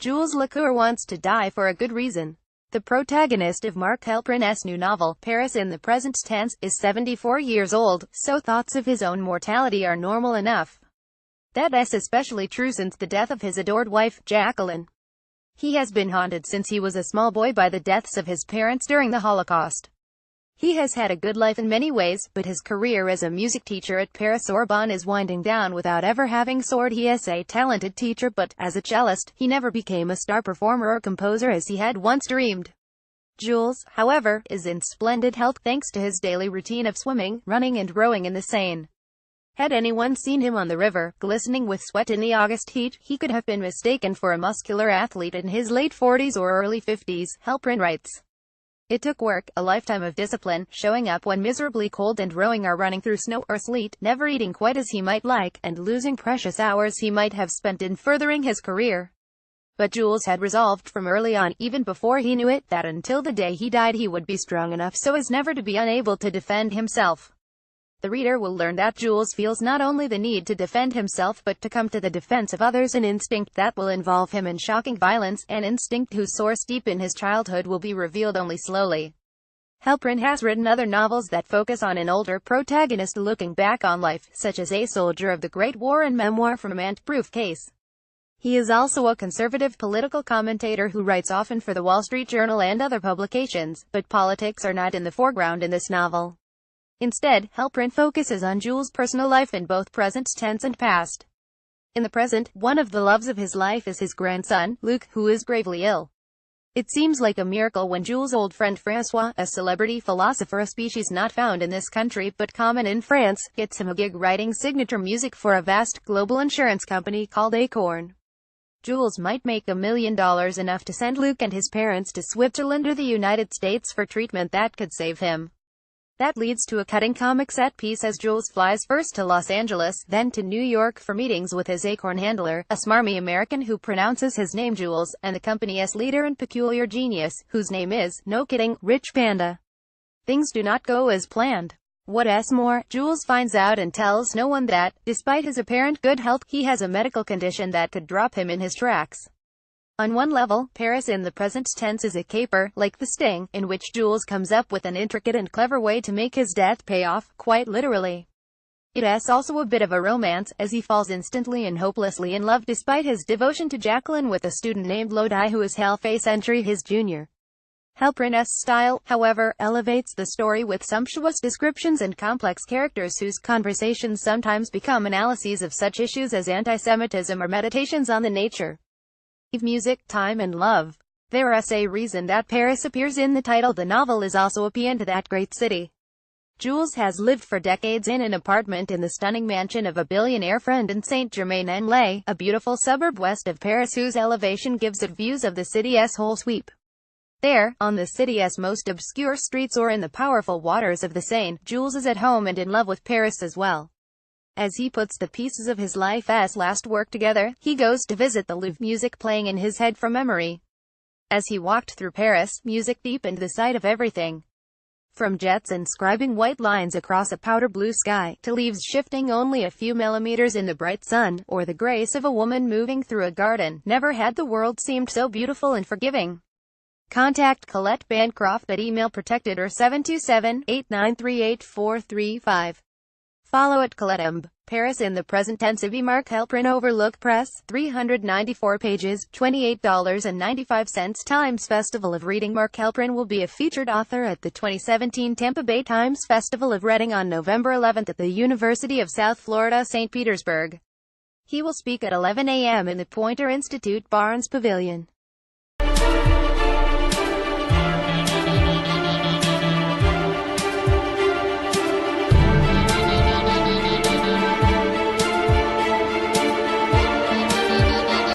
Jules Lacour wants to die for a good reason. The protagonist of Mark Helprin's new novel, Paris in the present tense, is 74 years old, so thoughts of his own mortality are normal enough. That's especially true since the death of his adored wife, Jacqueline. He has been haunted since he was a small boy by the deaths of his parents during the Holocaust. He has had a good life in many ways, but his career as a music teacher at Paris Sorbonne is winding down without ever having soared. He is a talented teacher, but, as a cellist, he never became a star performer or composer as he had once dreamed. Jules, however, is in splendid health thanks to his daily routine of swimming, running and rowing in the Seine. Had anyone seen him on the river, glistening with sweat in the August heat, he could have been mistaken for a muscular athlete in his late 40s or early 50s, Helprin writes. It took work, a lifetime of discipline, showing up when miserably cold and rowing or running through snow or sleet, never eating quite as he might like, and losing precious hours he might have spent in furthering his career. But Jules had resolved from early on, even before he knew it, that until the day he died he would be strong enough so as never to be unable to defend himself. The reader will learn that Jules feels not only the need to defend himself but to come to the defense of others, an instinct that will involve him in shocking violence, an instinct whose source deep in his childhood will be revealed only slowly. Helprin has written other novels that focus on an older protagonist looking back on life, such as A Soldier of the Great War and Memoir from a Man-Proof Case. He is also a conservative political commentator who writes often for the Wall Street Journal and other publications, but politics are not in the foreground in this novel. Instead, Helprin focuses on Jules' personal life in both present tense and past. In the present, one of the loves of his life is his grandson, Luc, who is gravely ill. It seems like a miracle when Jules' old friend François, a celebrity philosopher, a species not found in this country but common in France, gets him a gig writing signature music for a vast, global insurance company called Acorn. Jules might make $1 million, enough to send Luc and his parents to Switzerland or the United States for treatment that could save him. That leads to a cutting comic set piece as Jules flies first to Los Angeles, then to New York for meetings with his Acorn handler, a smarmy American who pronounces his name Jules, and the company's leader and peculiar genius, whose name is, no kidding, Rich Panda. Things do not go as planned. What's more, Jules finds out and tells no one that, despite his apparent good health, he has a medical condition that could drop him in his tracks. On one level, Paris in the present tense is a caper, like The Sting, in which Jules comes up with an intricate and clever way to make his death pay off, quite literally. It's also a bit of a romance, as he falls instantly and hopelessly in love despite his devotion to Jacqueline with a student named Lodi who is half a century his junior. Helprin's style, however, elevates the story with sumptuous descriptions and complex characters whose conversations sometimes become analyses of such issues as anti-Semitism or meditations on the nature of music, time and love. There's a reason that Paris appears in the title. The novel is also a paean to that great city. Jules has lived for decades in an apartment in the stunning mansion of a billionaire friend in Saint-Germain-en-Laye, a beautiful suburb west of Paris whose elevation gives it views of the city's whole sweep. There, on the city's most obscure streets or in the powerful waters of the Seine, Jules is at home and in love with Paris as well. As he puts the pieces of his life's last work together, he goes to visit the Louvre, music playing in his head from memory. As he walked through Paris, music deepened the sight of everything. From jets inscribing white lines across a powder blue sky, to leaves shifting only a few millimeters in the bright sun, or the grace of a woman moving through a garden, never had the world seemed so beautiful and forgiving. Contact Colette Bancroft at email protected or 727-893-8435. Follow at Colette. Paris in the present tense of Mark Helprin. Overlook Press, 394 pages, $28.95. Times Festival of Reading. Mark Helprin will be a featured author at the 2017 Tampa Bay Times Festival of Reading on November 11 at the University of South Florida, St. Petersburg. He will speak at 11 a.m. in the Poynter Institute Barnes Pavilion.